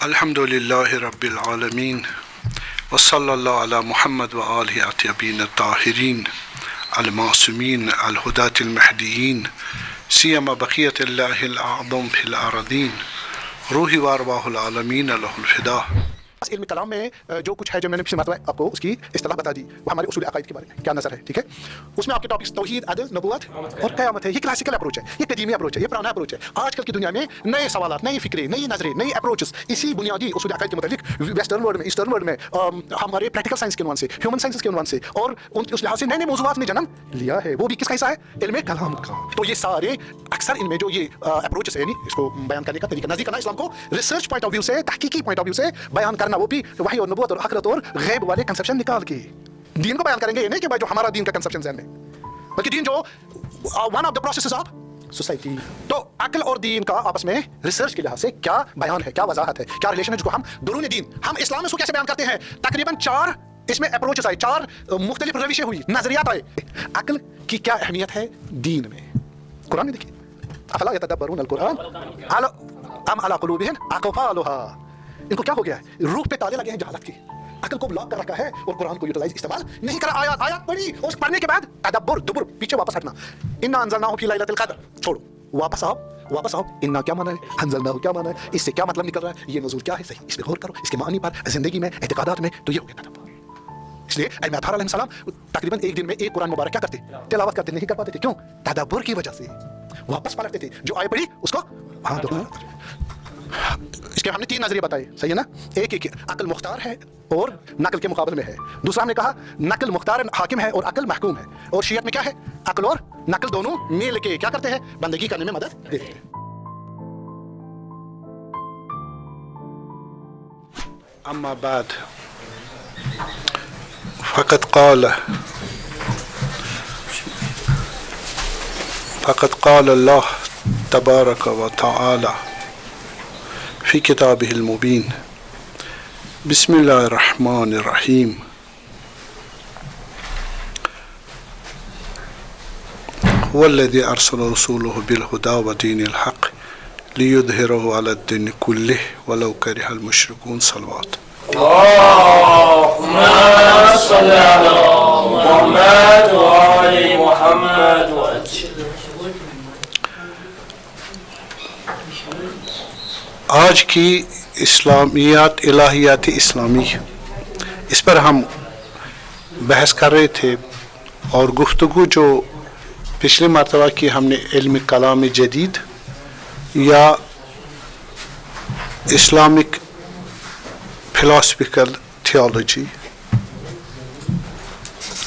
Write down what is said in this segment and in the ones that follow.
الحمدللہ رب العالمین وصلی اللہ علی محمد و آلہ الطیبین الطاہرین المعصومین الہداۃ المہدیین سیما بقیت اللہ الاعظم فی الارضین روحی وارواح العالمین لہ الفدا۔ علم کلام میں جو کچھ ہے جو میں نے پچھلی مرتبہ آپ کو اس کی اصطلاح بتا دی، وہ ہمارے اصول عقائد کے بارے میں کیا نظر ہے، ٹھیک ہے؟ اس میں آپ کے ٹاپکس توحید، عدل، نبوت اور قیامت ہے۔ یہ کلاسیکل اپروچ ہے، یہ قدیمی اپروچ ہے، یہ پرانا اپروچ ہے۔ آج کل کی دنیا میں نئے سوالات، نئی فکریں، نئی نظریں، نئی اپروچز اسی بنیادی اصول عقائد کے متعلق ویسٹرن ورلڈ میں، ایسٹرن ورلڈ میں ہمارے پریکٹیکل سائنس کے عنوان سے، ہیومن سائنسز کے عنوان سے اور اس لحاظ سے نئے نئے موضوعات نے جنم لیا ہے۔ وہ بھی کس کا حصہ ہے؟ علم کلام کا۔ تو یہ سارے اکثر ان میں جو یہ اپروچز ہے، یعنی اس کو بیان کرنے کا طریقہ، نزدیک کرنا اسلام کو ریسرچ پوائنٹ آف ویو سے، تحقیقی پوائنٹ آف ویو سے بیان کرنا، وہ بھی وحی اور نبوت اور آخرت اور غیب والے کنسپشن نکال کے دین کو بیان کریں گے۔ یہ نہیں کہ بھائی جو ہمارا دین کا کنسپشن ذہن میں، بلکہ دین جو one of the processes of society. تو عقل اور دین کا آپس میں ریسرچ کے لحاظ سے کیا بیان ہے، کیا وضاحت ہے، کیا ریلیشن ہے، جس کو ہم درون دین، ہم اسلام میں اس کو کیسے بیان کرتے ہیں۔ تقریباً 4 اس میں اپروچز آئے، 4 مختلف روشیں ہوئی، نظریات آئے۔ عقل کی کیا اہمیت ہے دین میں؟ قرآن میں دیکھیے، افلا یتدبرون القرآن ام علی قلوب اقفالها۔ ان کو کیا ہو گیا ہے؟ روح پہ تالے لگے ہیں جہالت کے، عقل کو بلاک کر رکھا ہے اور قرآن کو یوٹیلائز استعمال نہیں کرا۔ آیات پڑھی، اس پڑھنے کے بعد تدبر، دبر، پیچھے واپس ہٹنا۔ انا انزلناہ فی لیلۃ القدر، چھوڑو، واپس آؤ۔ انا کیا مانا ہے، انزلناہ کیا مانا ہے، اس سے کیا مطلب نکل رہا ہے، یہ نزول کیا ہے، صحیح اس پہ غور کرو، اس کے معنی پر زندگی میں، اعتقادات میں۔ تو یہ ہو گیا تدبر۔ اس لیے ائمہ اطہار علیہ السلام تقریباً ایک دن میں ایک قرآن مبارک کیا کرتے، تلاوت کرتے نہیں کر پاتے تھے۔ کیوں؟ تدبر کی وجہ سے واپس پلٹتے تھے، جو آئے پڑھی اس کو اس کے ہم نے 3 نظریے بتائے، صحیح ہے نا؟ ایک عقل مختار ہے اور نقل کے مقابل میں ہے۔ دوسرا ہم نے کہا نقل مختار حاکم ہے اور عقل محکوم ہے۔ اور شیعت میں کیا ہے؟ عقل اور نقل دونوں مل کے کیا کرتے ہیں؟ بندگی کرنے میں مدد دیتے ہیں۔ اما بعد فقد قال اللہ تبارک و تعالی فی کتابہ المبین بسم اللہ الرحمن الرحیم هو الذی ارسل رسولہ بالہدی ودین الحق لیظہرہ علی الدین کلہ ولو کرہ المشرکون۔ صلوات۔ اللهم صل على محمد وآل محمد آج کی اسلامیات، الہیات اسلامی، اس پر ہم بحث کر رہے تھے، اور گفتگو جو پچھلے مرتبہ کی ہم نے علم کلام جدید یا اسلامک فلاسفیکل تھیولوجی،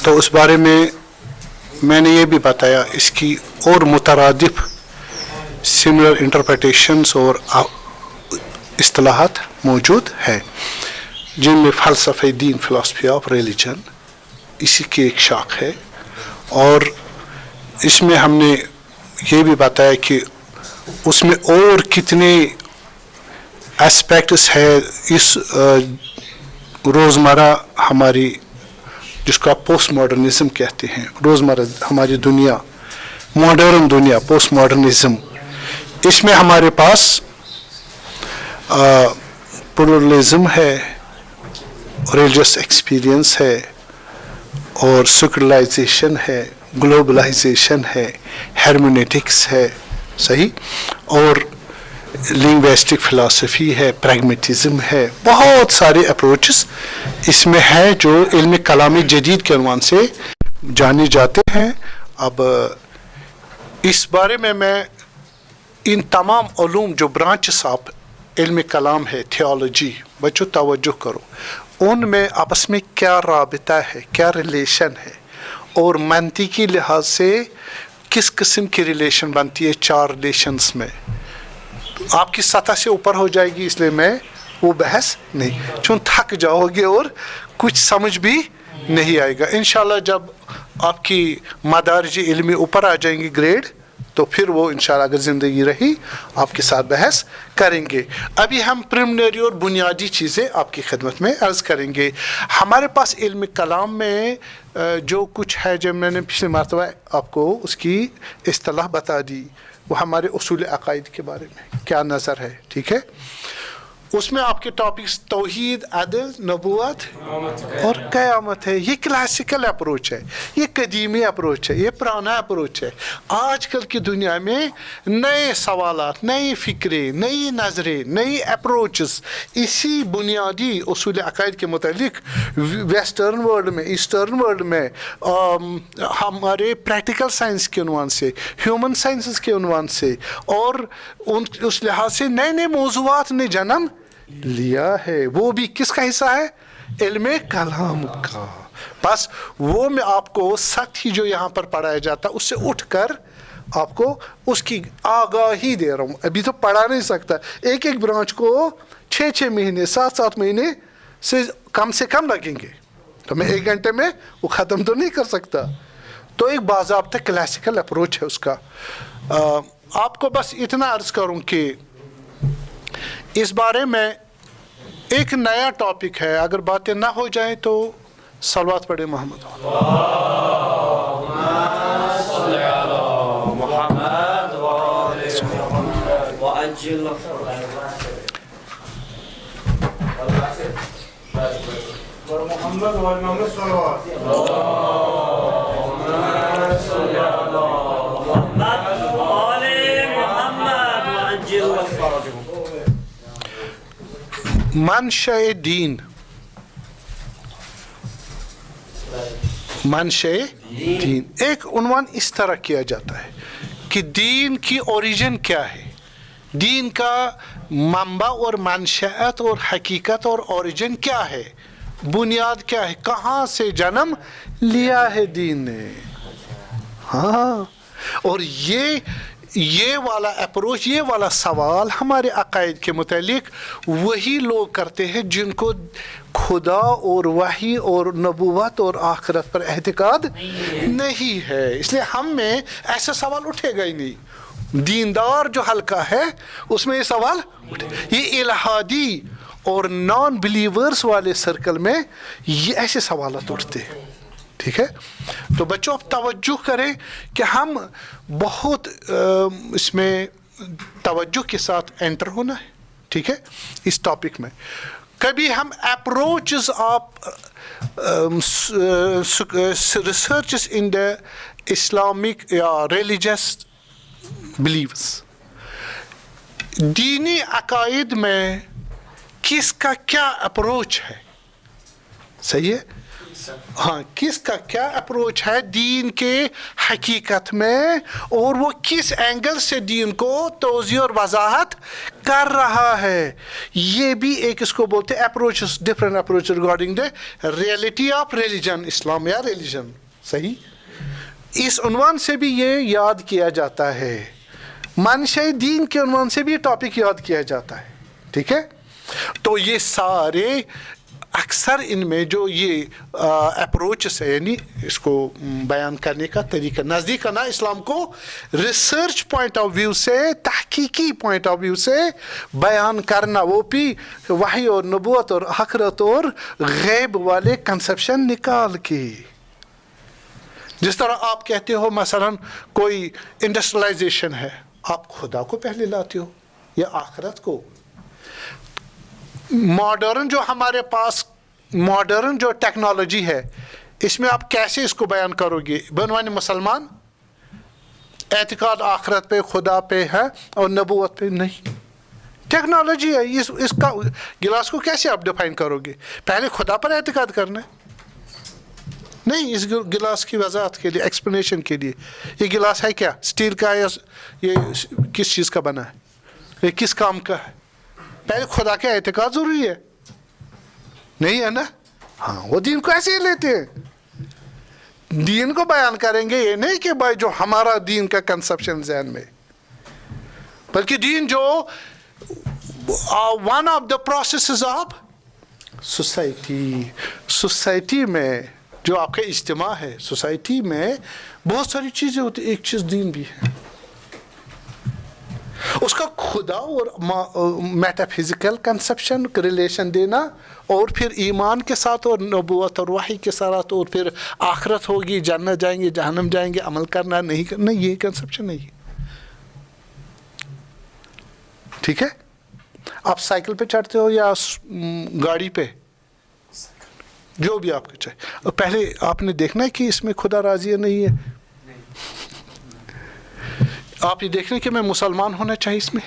تو اس بارے میں نے یہ بھی بتایا اس کی اور مترادف سملر انٹرپریٹیشنز اور اصطلاحات موجود ہے، جن میں فلسفہ دین، فلاسفی آف ریلیجن اسی کی ایک شاخ ہے۔ اور اس میں ہم نے یہ بھی بتایا کہ اس میں اور کتنے اسپیکٹس ہے اس روزمرہ ہماری، جس کو آپ پوسٹ ماڈرنزم کہتے ہیں، روزمرہ ہماری دنیا، ماڈرن دنیا، پوسٹ ماڈرنزم، اس میں ہمارے پاس پلورلزم ہے، ریلیجس ایکسپیرینس ہے، اور سیکولرائزیشن ہے، گلوبلائزیشن ہے، ہرمونیٹکس ہے، صحیح، اور لنگویسٹک فلاسفی ہے، پریگمیٹزم ہے، بہت سارے اپروچز اس میں ہے جو علم کلام جدید کے عنوان سے جانے جاتے ہیں۔ اب اس بارے میں ان تمام علوم جو برانچز آف علم کلام ہے، تھیولوجی، بچوں توجہ کرو، ان میں آپس میں کیا رابطہ ہے، کیا ریلیشن ہے، اور منطقی لحاظ سے کس قسم کی ریلیشن بنتی ہے 4 ریلیشنز میں۔ آپ کی سطح سے اوپر ہو جائے گی، اس لیے میں وہ بحث نہیں، چون تھک جاؤ گے اور کچھ سمجھ بھی نہیں آئے گا۔ انشاءاللہ جب آپ کی مدارج علمی اوپر آ جائیں گی گریڈ، تو پھر وہ انشاءاللہ اگر زندگی رہی آپ کے ساتھ بحث کریں گے۔ ابھی ہم پریمنری اور بنیادی چیزیں آپ کی خدمت میں عرض کریں گے۔ ہمارے پاس علم کلام میں جو کچھ ہے، جب میں نے پچھلے مرتبہ آپ کو اس کی اصطلاح بتا دی، وہ ہمارے اصول عقائد کے بارے میں کیا نظر ہے، ٹھیک ہے؟ उसमें आपके टॉपिक्स तौहीद, अदल, नबूवत और क़यामत है। ये क्लासिकल अप्रोच है, ये कदीमी अप्रोच है, ये पुराना अप्रोच है। आजकल की दुनिया में नए सवालात, नई फ़िक्रें, नई नज़रें, नई अप्रोचेस इसी बुनियादी उसूल अक़ाइद के मुतालिक वेस्टर्न वर्ल्ड में, ईस्टर्न वर्ल्ड में हमारे प्रैक्टिकल साइंस के उन्वान से, ह्यूमन साइंसेस के उन्वान से और उस लिहाज से नए नए मौज़ूआत ने जन्म लिया है। वो भी किसका हिस्सा है? इल्मे कलाम का। बस वो मैं आपको सख्त ही जो यहाँ पर पढ़ाया जाता उससे उठकर आपको उसकी आगाही दे रहा हूँ। अभी तो पढ़ा नहीं सकता, एक एक ब्रांच को 6-6 महीने 7-7 महीने से कम लगेंगे, तो मैं 1 घंटे में वो ख़त्म तो नहीं कर सकता। तो एक बाज़ाब्ता क्लासिकल अप्रोच है उसका। आपको बस इतना अर्ज़ करूँ कि इस बारे में एक नया टॉपिक है, अगर बातें ना हो जाएं तो सलवात पढ़े मोहम्मद। मनशे दीन, मनशे दीन एक उन्वान इस तरह किया जाता है कि दीन की ओरिजिन क्या है, दीन का मंबा और मंशअत और हकीकत और ओरिजिन क्या है, बुनियाद क्या है, कहाँ से जन्म लिया है दीन ने। हाँ, और ये वाला अप्रोच, ये वाला सवाल हमारे अकायद के मुतालिक वही लोग करते हैं जिनको खुदा और वही और नबूवत और आखिरत पर एहतिकाद नहीं है। इसलिए हम में ऐसा सवाल उठेगा ही नहीं। दीनदार जो हल्का है उसमें ये सवाल उठे। ये इल्हादी और नॉन बिलीवर्स वाले सर्कल में ये ऐसे सवाल उठते हैं। ठीक है, तो बच्चों आप तवज्जो करें कि हम बहुत इसमें तवज्जो के साथ एंटर होना है। ठीक है, इस टॉपिक में कभी हम approaches of researches in the Islamic या रिलीजियस बिलीव्स, दीनी अकायद में किसका क्या अप्रोच है, सही है? हाँ, किसका क्या अप्रोच है दीन के हकीकत में, और वो किस एंगल से दीन को तोज़ी और वजाहत कर रहा है। ये भी एक इसको बोलते हैं approach, different approach regarding the reality of religion, Islam या रिलीजन। सही, इस उन्वान से भी ये याद किया जाता है, मनशे दीन के उन्वान से भी टॉपिक याद किया जाता है। ठीक है, तो ये सारे अक्सर इनमें जो ये अप्रोचेस है, यानी इसको बयान करने का तरीका, नज़दीक आना इस्लाम को रिसर्च पॉइंट ऑफ व्यू से, तहकीकी पॉइंट ऑफ व्यू से बयान करना, वो भी वही और नबूवत और आखिरत और गैब वाले कंसेप्शन निकाल के। जिस तरह आप कहते हो मसलन कोई इंडस्ट्रियलाइजेशन है, आप खुदा को पहले लाते हो या आखिरत को। मॉडर्न जो हमारे पास मॉडर्न जो टेक्नोलॉजी है, इसमें आप कैसे इसको बयान करोगे? बनवाने मुसलमान एतिकाद आखिरत पे, खुदा पे है और नबूवत पे नहीं। टेक्नोलॉजी है, इसका गिलास को कैसे आप डिफाइन करोगे? पहले खुदा पर एतिकाद करना है नहीं। इस गिलास की वजाहत के लिए, एक्सप्लेनेशन के लिए, ये गिलास है क्या, स्टील का है या ये किस चीज़ का बना है, ये किस काम का है? पहले खुदा का एतकाद जरूरी है, नहीं है ना? हाँ, वो दीन को ऐसे ही लेते हैं। दीन को बयान करेंगे ये नहीं कि भाई जो हमारा दीन का कंसेप्शन ज़हन में, बल्कि दीन जो one of the processes of society. Society में जो आपका इज्तिमा है, सोसाइटी में बहुत सारी चीज़ें होती, एक चीज़ दीन भी है। उसका खुदा और मेटाफिजिकल कंसेप्शन का रिलेशन देना, और फिर ईमान के साथ और नबूवत और वही के साथ, और फिर आखिरत होगी, जन्नत जाएंगे, जहन्नम जाएंगे, अमल करना नहीं करना, ये कंसेप्शन नहीं। ठीक है, آپ سائیکل پہ چڑھتے ہو یا گاڑی پہ, جو بھی آپ کو چاہے, پہلے آپ نے دیکھنا ہے کہ اس میں خدا راضی ہے نہیں ہے. آپ یہ دیکھ رہے ہیں کہ میں مسلمان ہونا چاہیے اس میں.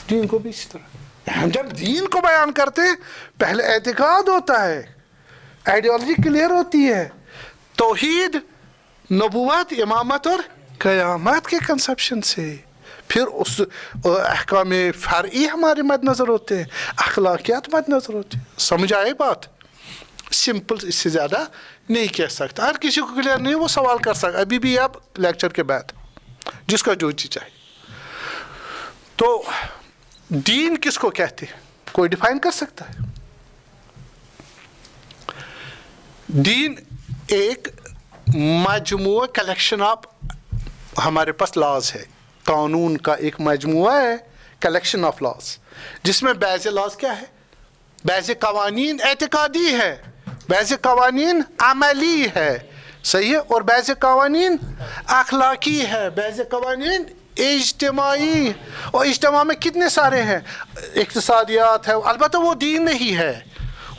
دین کو بھی اسی طرح ہم جب دین کو بیان کرتے ہیں پہلے اعتقاد ہوتا ہے, آئیڈیالوجی کلیئر ہوتی ہے, توحید, نبوت, امامت اور قیامت کے کنسپشن سے, پھر اس احکام فرعی ہمارے مد نظر ہوتے ہیں, اخلاقیات مد نظر ہوتے ہیں. سمجھ آئے بات؟ سمپل, اس سے زیادہ نہیں کہہ سکتا. ہر کسی کو کلیئر نہیں وہ سوال کر سکتا ابھی بھی آپ لیکچر کے بعد, جس کا جو چیز چاہیے. تو دین کس کو کہتے ہیں, کوئی ڈیفائن کر سکتا ہے؟ دین ایک مجموعہ کلیکشن آف, ہمارے پاس لاز ہے, قانون کا ایک مجموعہ ہے, کلیکشن آف لاز, جس میں بعض لاز کیا ہے, بعض قوانین اعتقادی ہے, بعض قوانین عملی ہے, صحیح ہے, اور بعض قوانین اخلاقی ہے, بعض قوانین اجتماعی, اور اجتماع میں کتنے سارے ہیں, اقتصادیات ہے, البتہ وہ دین نہیں ہے,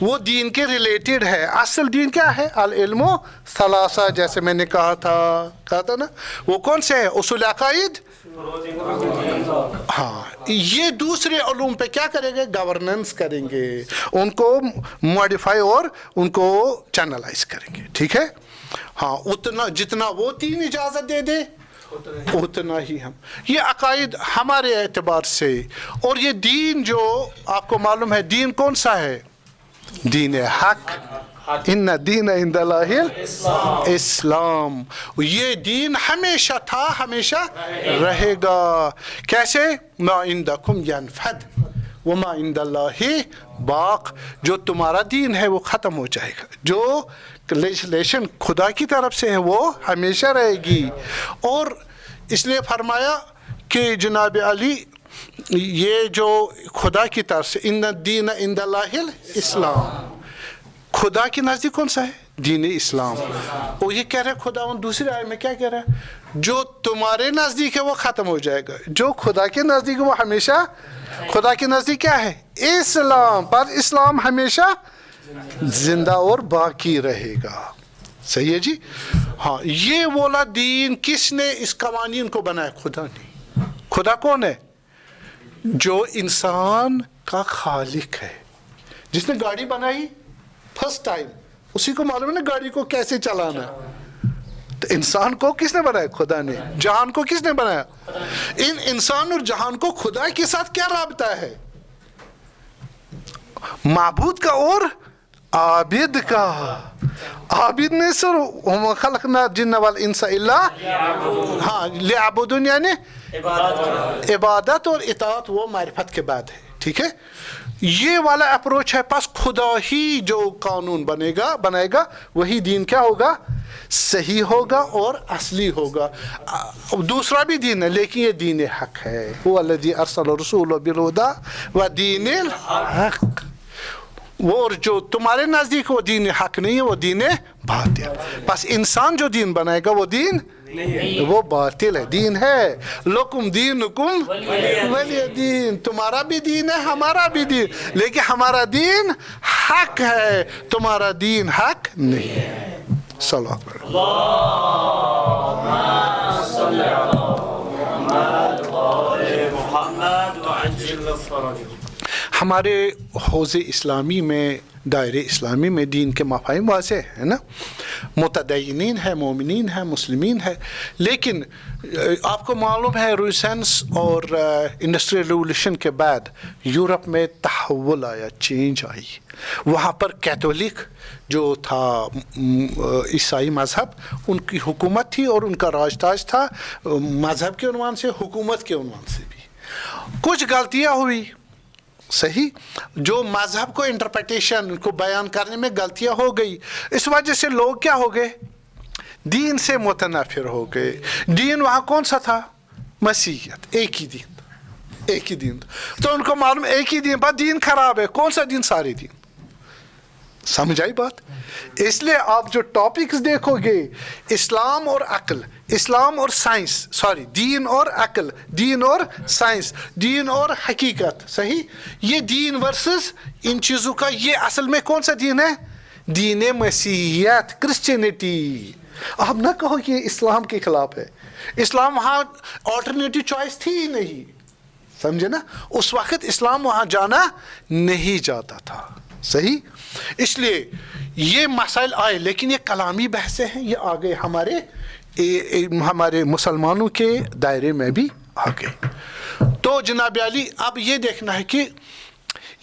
وہ دین کے ریلیٹڈ ہے. اصل دین کیا ہے؟ العلم ثلاثہ, جیسے میں نے کہا تھا نا, وہ کون سے ہے؟ اصول عقائد. ہاں, یہ دوسرے علوم پہ کیا کریں گے؟ گورننس کریں گے, ان کو ماڈیفائی اور ان کو چینلائز کریں گے. ٹھیک ہے, ہاں, اتنا جتنا وہ دین اجازت دے دے اتنا ہی ہم. یہ عقائد ہمارے اعتبار سے, اور یہ دین جو آپ کو معلوم ہے دین کون سا ہے؟ دین حق. ان دین عند اللہ اسلام. یہ دین ہمیشہ تھا, ہمیشہ رہے گا. کیسے؟ ما عندکم ینفد وما عند اللہ باق. جو تمہارا دین ہے وہ ختم ہو جائے گا, جو لیجسلیشن خدا کی طرف سے ہے وہ ہمیشہ رہے گی. اور اس لیے فرمایا کہ جناب علی, یہ جو خدا کی طرف سے ان الدین عند اللہ الاسلام, خدا کے نزدیک کون سا ہے؟ دین اسلام. اور یہ کہہ رہے ہیں خدا دوسری آیت میں کیا کہہ رہا ہے؟ جو تمہارے نزدیک ہے وہ ختم ہو جائے گا, جو خدا کے نزدیک ہے وہ ہمیشہ. خدا کے نزدیک کیا ہے؟ اسلام. پر اسلام ہمیشہ زندہ اور باقی رہے گا. صحیح ہے جی. ہاں, یہ والا دین کس نے اس قوانین کو بنایا؟ خدا نے. خدا کون ہے؟ جو انسان کا خالق ہے, جس نے گاڑی بنائی فرسٹ ٹائم, اسی کو معلوم ہے نا گاڑی کو کیسے چلانا ہے. تو انسان کو کس نے بنایا؟ خدا نے. جہان کو کس نے بنایا؟ ان انسان اور جہان کو خدا کے ساتھ کیا رابطہ ہے؟ معبود کا اور عابد کا. عابد نے سر وما خلقنا الجن والانس الا, ہاں, لیعبدون یعنی عبادت اور اطاعت وہ معرفت کے بعد ہے. ٹھیک ہے, یہ والا اپروچ ہے. پس خدا ہی جو قانون بنائے گا وہی دین کیا ہوگا؟ صحیح ہوگا اور اصلی ہوگا. دوسرا بھی دین ہے لیکن یہ دین حق ہے. هو الذی ارسل رسوله بالهدى ودین الحق. وہ جو تمہارے نزدیک وہ دین حق نہیں ہے, وہ دین باطل. پس انسان جو دین بنائے گا وہ دین وہ باطل ہے. دین ہے لکم دینکم ولی دین. تمہارا بھی دین ہے, ہمارا بھی دین, لیکن ہمارا دین حق ہے, تمہارا دین حق نہیں ہے. صلوات پڑھو. اللهم صل على محمد وعجل فرجه. ہمارے حوض اسلامی میں, دائرے اسلامی میں دین کے مفاہیم واضح ہے نا, متدینین ہے, مومنین ہے, مسلمین ہے. لیکن آپ کو معلوم ہے ریسنس اور انڈسٹریل ریولیوشن کے بعد یورپ میں تحول آیا, چینج آئی. وہاں پر کیتھولک جو تھا عیسائی مذہب, ان کی حکومت تھی اور ان کا راج تاج تھا, مذہب کے عنوان سے, حکومت کے عنوان سے بھی. کچھ غلطیاں ہوئی, صحیح, جو مذہب کو انٹرپریٹیشن کو بیان کرنے میں غلطیاں ہو گئی. اس وجہ سے لوگ کیا ہو گئے؟ دین سے متنفر ہو گئے. دین وہاں کون سا تھا؟ مسیحیت. ایک ہی دین, ایک ہی دین. تو ان کو معلوم ایک ہی دین, پر دین خراب ہے. کون سا دین؟ سارے دین. समझ आई बात? इसलिए आप जो टॉपिक्स देखोगे, इस्लाम और अक्ल, इस्लाम और साइंस, सॉरी दीन और अक्ल, दीन और साइंस, दीन और हकीकत, सही, ये दीन वर्सेस इन चीज़ों का, ये असल में कौन सा दीन है? दीन मसीहियत, क्रिश्चियनिटी। आप ना कहो कि ये इस्लाम के खिलाफ है। इस्लाम वहाँ ऑल्टरनेटिव चॉइस थी ही नहीं, समझे ना? उस वक्त इस्लाम वहाँ जाना नहीं जाता था, सही। इसलिए ये मसाइल आए, लेकिन ये कलामी बहसें हैं, ये आ गए हमारे मुसलमानों के दायरे में भी आ गए। तो जनाब अली, अब ये देखना है कि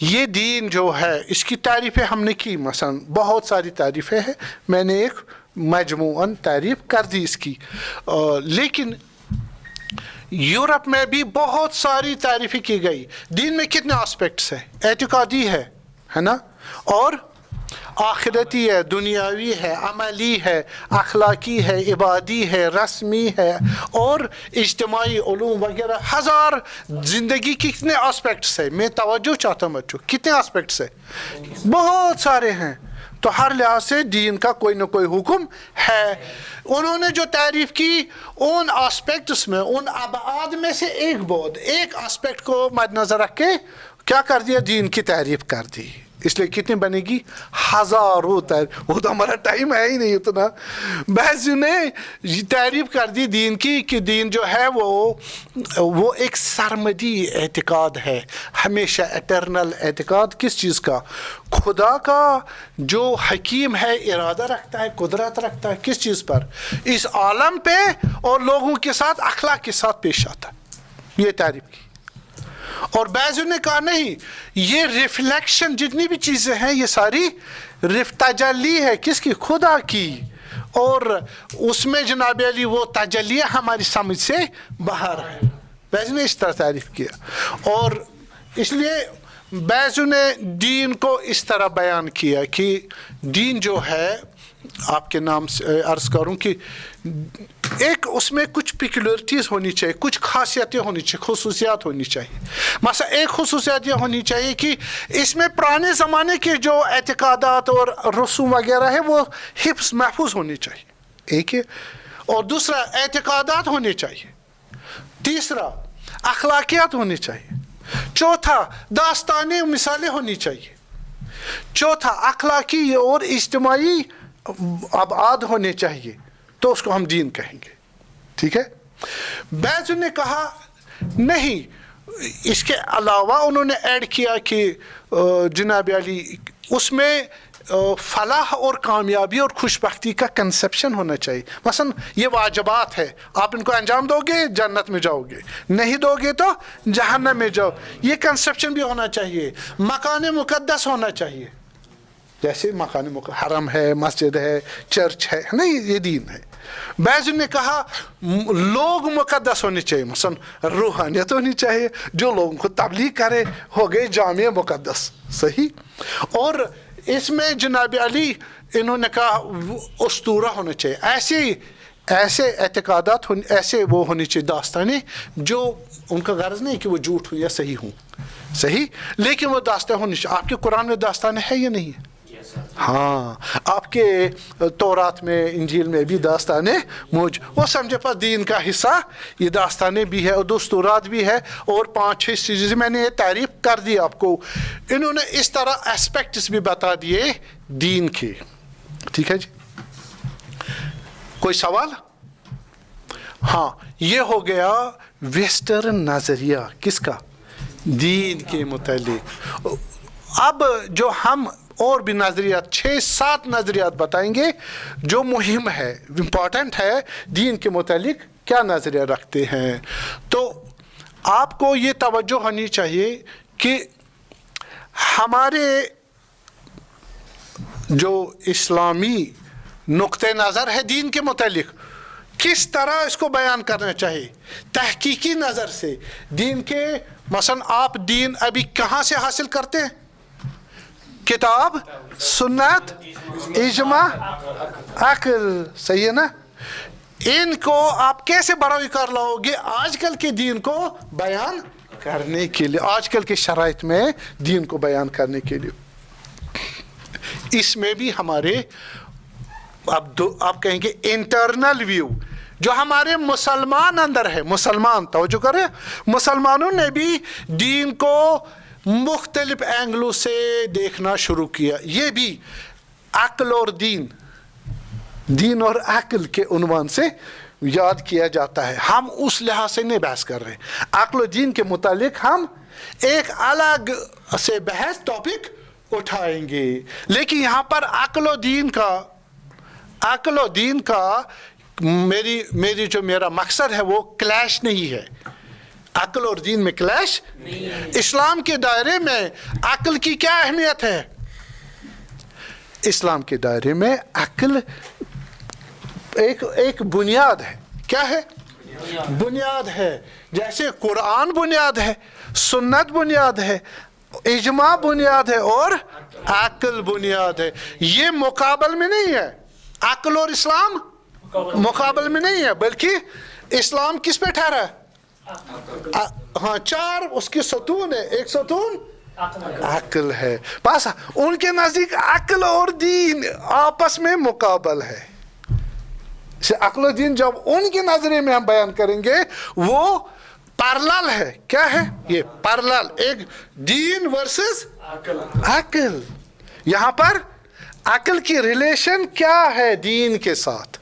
ये दीन जो है, इसकी तारीफ़ें हमने की, मसलन बहुत सारी तारीफ़ें हैं, मैंने एक मजमूअन तारीफ़ कर दी इसकी, लेकिन यूरोप में भी बहुत सारी तारीफ़ें की गई। दीन में कितने एस्पेक्ट्स हैं? एतिकादी है ना, और आखिरती है, दुनियावी है, अमली है, अखलाकी है, इबादी है, रस्मी है, और इज्तिमाई उलूम वगैरह, हज़ार ज़िंदगी की कितने एस्पेक्ट्स है। मैं तवज्जो चाहता हूँ बच्चों, कितने एस्पेक्ट्स है? बहुत सारे हैं। तो हर लिहाज से दीन का कोई ना कोई हुक्म है। उन्होंने जो तारीफ की उन एस्पेक्ट्स में, उन अबाद में से एक बहुत, एक एस्पेक्ट को मद्देनजर रख के क्या कर दिया? दीन की तारीफ कर दी। इसलिए कितनी बनेगी? हज़ारों तारीफ। वो तो हमारा टाइम है ही नहीं उतना। बहस ने तारीफ कर दी दीन की कि दीन जो है वो एक सरमदी एतिकाद है, हमेशा एटर्नल एतिकाद। किस चीज़ का? खुदा का जो हकीम है, इरादा रखता है, कुदरत रखता है, किस चीज़ पर? इस आलम पे और लोगों के साथ अखलाक के साथ पेश आता है। ये तारीफ की। और बैज़ों ने कहा नहीं, ये रिफ्लेक्शन जितनी भी चीज़ें हैं ये सारी तजल्ली है, किसकी? खुदा की। और उसमें जनाब अली वो तजल्लियाँ हमारी समझ से बाहर है। बैज़ों ने इस तरह तारीफ किया। और इसलिए बैज़ों ने दीन को इस तरह बयान किया कि दीन जो है, आपके नाम से अर्ज़ करूँ कि एक उसमें कुछ पिक्युलरिटीज़ होनी चाहिए, कुछ खासियतें होनी चाहिए, खुसूसियात होनी चाहिए। मसला एक खुसूसियत ये होनी चाहिए कि इसमें पुराने ज़माने के जो एतिकादात और रसूम वगैरह है वो हिफ्ज़ महफूज होनी चाहिए, एक है। और दूसरा एतिकादात होने चाहिए। तीसरा अखलाकियात होनी चाहिए। चौथा दास्तानें मिसालें होनी चाहिए। चौथा अखलाकी और इज्तिमाई अबाद होने चाहिए, तो उसको हम दीन कहेंगे, ठीक है। बैज़ ने कहा नहीं, इसके अलावा उन्होंने ऐड किया कि जनाब अली उसमें फलाह और कामयाबी और खुशबख्ती का कंसेप्शन होना चाहिए। मसलन ये वाजिबात है, आप इनको अंजाम दोगे जन्नत में जाओगे, नहीं दोगे तो जहन्नम में जाओ, ये कंसेप्शन भी होना चाहिए। मकान मुक़द्दस होना चाहिए, जैसे मकान हरम है, मस्जिद है, चर्च है ना, ये दीन है। बैज़ ने कहा लोग मुक़द्दस होने चाहिए, मसलन रूहानियत होनी चाहिए, जो लोगों को तबलीग करे हो गए जामिया मुक़द्दस, सही। और इसमें जनाब अली इन्होंने कहा उस्तूरा होना चाहिए, ऐसे एतकादात ऐसे वो होनी चाहिए दास्तानें जो उनका गर्ज नहीं कि वो झूठ हो या सही हूँ, सही, लेकिन वो दास्तान होनी चाहिए। आपके कुरान में दास्तानें है या नहीं है? हाँ, आपके तौरात में, इंजील में भी दास्तानें मौजूद, वो समझे पर दीन का हिस्सा ये दास्तानें भी है और दस्तूरात भी है। और 5-6 चीज़ें मैंने ये तारीफ कर दी आपको। इन्होंने इस तरह एस्पेक्ट्स भी बता दिए दीन के, ठीक है जी। कोई सवाल? हाँ, ये हो गया वेस्टर्न नज़रिया किसका? दीन के मुतालिक। अब जो हम और भी नज़रियात 6-7 नज़रियात बताएंगे जो मुहिम है, इम्पॉर्टेंट है, दीन के मुतालिक क्या नज़रिया रखते हैं। तो आपको ये तवज्जो होनी चाहिए कि हमारे जो इस्लामी नुक्ते नज़र है दीन के मुतालिक, किस तरह इसको बयान करना चाहिए तहकीकी नज़र से दीन के। मसलन आप दीन अभी कहाँ से हासिल करते हैं? किताब, सुन्नत, इजमा, अक्ल, सही है ना। इनको आप कैसे बराबर कर लाओगे आजकल के दीन को बयान करने के लिए, आजकल के शराइत में दीन को बयान करने के लिए? इसमें भी हमारे आप कहेंगे इंटरनल व्यू जो हमारे मुसलमान अंदर है, मुसलमान तवज्जो करें, मुसलमानों ने भी दीन को मुख्तलिफ एंगलों से देखना शुरू किया। ये भी अक्ल और दीन और अक्ल के उन्वान से याद किया जाता है। हम उस लिहाज से नहीं बहस कर रहे। अक्ल और दीन के मुतालिक हम एक अलग से बहस टॉपिक उठाएंगे, लेकिन यहाँ पर अक्ल और दीन का मेरी जो मेरा मकसद है वो क्लैश नहीं है। अक्ल और दीन में क्लैश नहीं है। इस्लाम के दायरे में अक्ल की क्या अहमियत है? इस्लाम के दायरे में अक्ल एक बुनियाद है। क्या है? बुनियाद है। जैसे कुरान बुनियाद है, सुन्नत बुनियाद है, इजमा बुनियाद है और अक्ल बुनियाद है। ये मुकाबल में नहीं है। अक्ल और इस्लाम मुकाबल में नहीं है, बल्कि इस्लाम किस पे ठहरा है? हाँ, चार उसके सतून है। एक सतून अक्ल है। बस उनके नजदीक अक्ल और दीन आपस में मुकाबल है। अक्ल और दीन जब उनके नजरिए में हम बयान करेंगे वो पैरेलल है। क्या है ये? पैरेलल, एक दीन वर्सेस अक्ल। यहाँ पर अक्ल की रिलेशन क्या है दीन के साथ?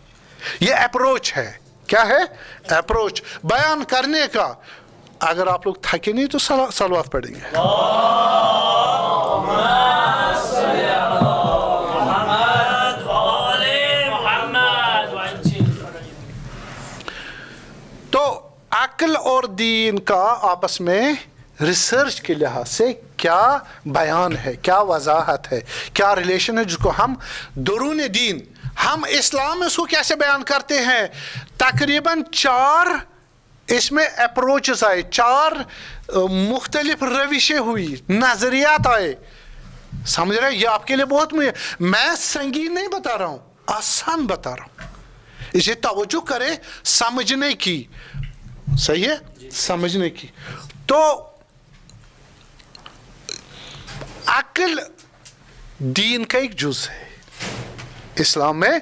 ये अप्रोच है। क्या है? अप्रोच बयान करने का। अगर आप लोग थके नहीं तो सलवात पढ़ेंगे। तो अक्ल और दीन का आपस में रिसर्च के लिहाज से क्या बयान है, क्या वजाहत है, क्या रिलेशन है, जिसको हम दुरून दीन, हम इस्लाम में उसको कैसे बयान करते हैं? तकरीबन 4 इसमें अप्रोचेस आए, 4 मुख्तलिफ रविशें हुई, नजरियात आए। समझ रहे? ये आपके लिए बहुत मैं संगीन नहीं बता रहा हूँ, आसान बता रहा हूँ। इसे तवज्जो करें समझने की। सही है? समझने की। तो अक्ल दीन का एक जुज है। इस्लाम में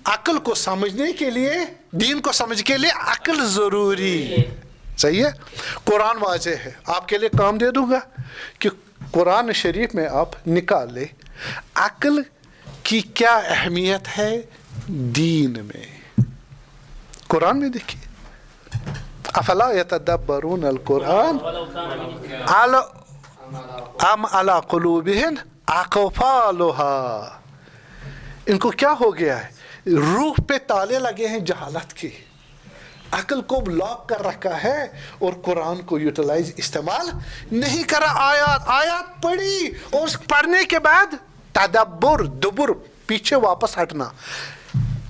अक्ल को समझने के लिए, दीन को समझने के लिए अक्ल जरूरी है। सही है? कुरान वाज़ेह है। आपके लिए काम दे दूंगा कि कुरान शरीफ में आप निकाल ले अक्ल की क्या अहमियत है दीन में। कुरान में देखिए, अफला यतदब्बरून अल कुरान अम अला कुलूबिहिम अक़फ़ालुहा। इनको क्या हो गया है? रूह पे ताले लगे हैं जहालत के। अक्ल को लॉक कर रखा है और कुरान को यूटिलाइज इस्तेमाल नहीं करा। आयत पढ़ी और उस पढ़ने के बाद तदब्बुर, दुबुर, पीछे वापस हटना।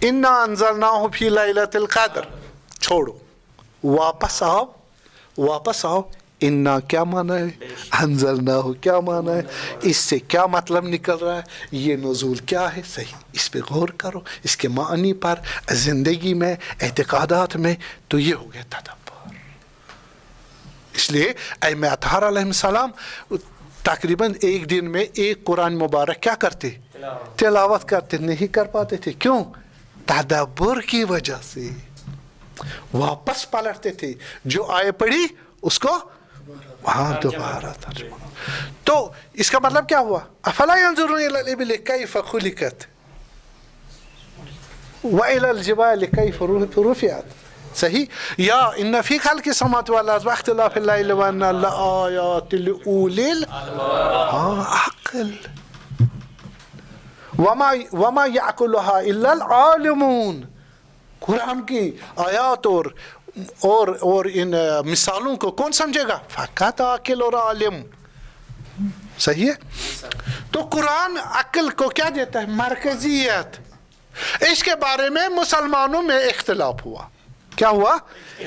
इन्ना अंज़लनाहु फी लैलतिल क़द्र, छोड़ो, वापस आओ। इन्ना क्या माना है? अंज़लनाहु क्या माना है? इससे क्या मतलब निकल रहा है? ये नुज़ूल क्या है? सही, इस पे गौर करो, इसके मानी पर, ज़िंदगी में, एतक़ादात में। तो ये हो गया तदब्बुर। इसलिए इमाम अतहार अलैहिस्सलाम तकरीबन एक दिन में एक कुरान मुबारक क्या करते? तिलावत करते। नहीं कर पाते थे। क्यों? तदब्बुर की वजह से। वापस पलटते थे, जो आए पढ़ी उसको हाँ दोबारा तर्जुमा। तो इसका मतलब क्या हुआ? अफला यंजुरून इलल इबिल कैफ खुलिकत व इलल जिबाल कैफ रुफिअत। सही? या इन्न फी खल्क़ि समावाति वल अर्ज़ि व इख्तिलाफ़िल लैलि वन नहारि लआयातिल उलिल अक़ल वमा यअक़िलुहा इल्लल आलिमून। कुरान की आयात और इन मिसालों को कौन समझेगा? फ़क़त आक़िल और आलिम। सही है? तो कुरान अक्ल को क्या देता है? मरकजियत। इसके बारे में मुसलमानों में इख्तिलाफ हुआ। क्या हुआ?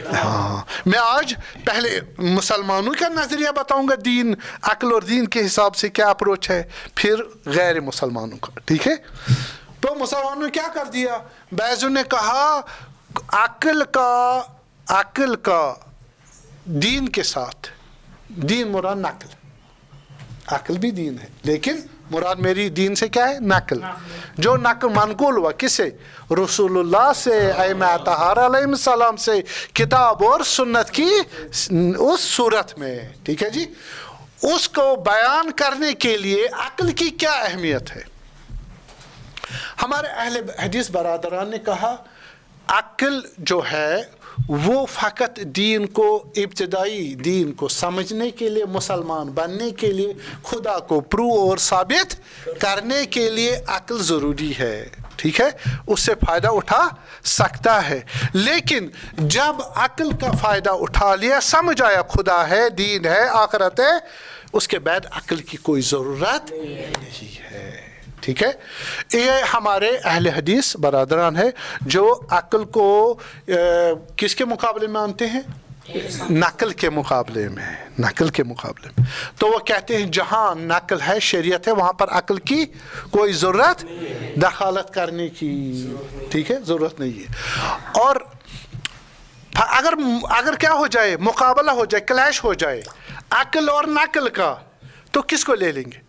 हाँ, मैं आज पहले मुसलमानों का नजरिया बताऊंगा दीन, अक्ल और दीन के हिसाब से क्या अप्रोच है, फिर गैर मुसलमानों का। ठीक है? तो मुसलमानों ने क्या कर दिया? बैज़ों ने कहा अक्ल का दीन के साथ, दीन मुराद नक्ल, अक्ल भी दीन है लेकिन मुराद मेरी दीन से क्या है? नकल। जो नकल मनकूल हुआ किससे? रसूलुल्लाह से, अइम्मा तहारा अलैहिस्सलाम से, किताब और सुन्नत की उस सूरत में, ठीक है जी। उसको बयान करने के लिए अक्ल की क्या अहमियत है? हमारे अहले हदीस बरादरान ने कहा अक्ल जो है वो फ़कत दीन को, इब्तिदाई दीन को समझने के लिए, मुसलमान बनने के लिए, खुदा को प्रूव और साबित करने के लिए अक्ल ज़रूरी है, ठीक है। उससे फ़ायदा उठा सकता है, लेकिन जब अक्ल का फ़ायदा उठा लिया, समझ आया खुदा है, दीन है, आखिरत है, उसके बाद अक्ल की कोई ज़रूरत नहीं है, ठीक है। ये हमारे अहले हदीस बरादरान है जो अक्ल को किसके मुकाबले में मानते हैं? नकल के मुकाबले में, नकल के मुकाबले में। तो वो कहते हैं जहाँ नकल है, शरीयत है, वहाँ पर अक्ल की कोई ज़रूरत दखालत करने की, ठीक है, ज़रूरत नहीं है। और अगर क्या हो जाए, मुकाबला हो जाए, क्लैश हो जाए अक्ल और नकल का, तो किसको ले लेंगे?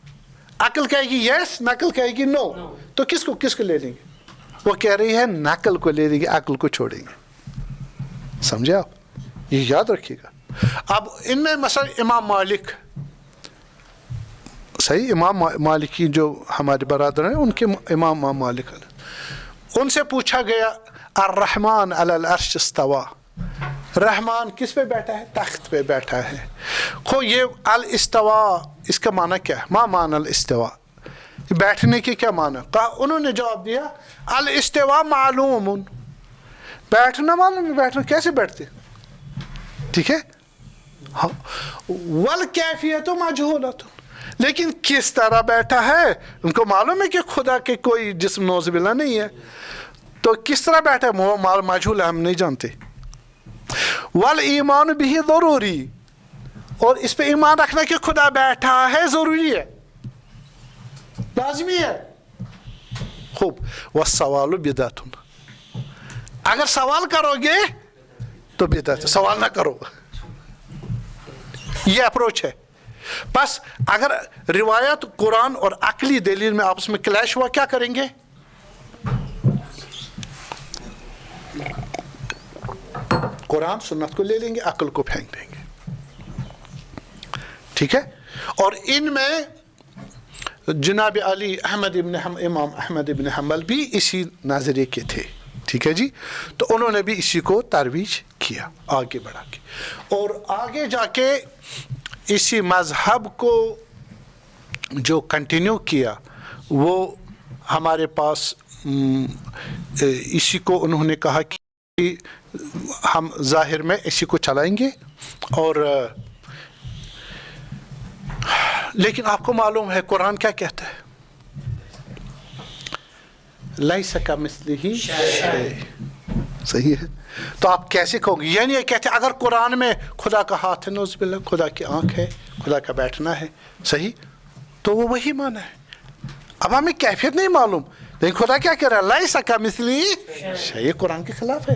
अक्ल कहेगी यस, नकल कहेगी नो, तो किसको ले लेंगे? वो कह रही है नकल को ले लेंगे, अक्ल को छोड़ेंगे। समझे आप? ये याद रखिएगा। अब इनमें मसला इमाम मालिक, सही, इमाम मालिक की जो हमारे बरादर हैं, उनके इमाम मालिक, उनसे पूछा गया अर्रहमान अलल अर्श इस्तवा, रहमान किस पे बैठा है? तख्त पे बैठा है। खो ये अल इस्तवा इसका माना क्या है? मा मान अल इस्तवा, बैठने के क्या माना? कहा, उन्होंने जवाब दिया अल इस्तवा मालूम, बैठना मालूम है, बैठना कैसे बैठते, ठीक है। हाँ, वल कैफियत मजहूलत, लेकिन किस तरह बैठा है उनको मालूम है कि खुदा के कोई जिस्म नौज़बिल्ला नहीं है, तो किस तरह बैठा है वो मजहूल है, हम नहीं जानते। वल ईमान भी ज़रूरी, और इस पे ईमान रखना कि खुदा बैठा है ज़रूरी है, लाज़मी है। खूब, वस्सवालु बिदअतुन, अगर सवाल करोगे तो बिदअत, सवाल ना करो, ये अप्रोच है। बस अगर रिवायत कुरान और अकली दलील में आपस में क्लैश हुआ, क्या करेंगे? कुरान सुन्नत को ले लेंगे, अक्ल को फेंक देंगे, ठीक है। और इनमें जनाब अली अहमद इमाम अहमद इब्न हम्बल भी इसी नज़रिए के थे, ठीक है जी। तो उन्होंने भी इसी को तरवीज किया आगे बढ़ा के, और आगे जाके इसी मज़हब को जो कंटिन्यू किया, वो हमारे पास इसी को उन्होंने कहा कि हम ज़ाहिर में इसी को चलाएंगे, और लेकिन आपको मालूम है कुरान क्या कहता है? लैसा कमिस्लिही शै, सही है। तो आप कैसे कहोगे? यानी ये कहते हैं अगर कुरान में खुदा का हाथ है, नौज़बिल्लाह, खुदा की आंख है, खुदा का बैठना है, सही, तो वो वही माना है। अब हमें कैफियत नहीं मालूम, लेकिन खुदा क्या कह रहा है? लैसा कमिस्लिही शै, ये कुरान के खिलाफ है,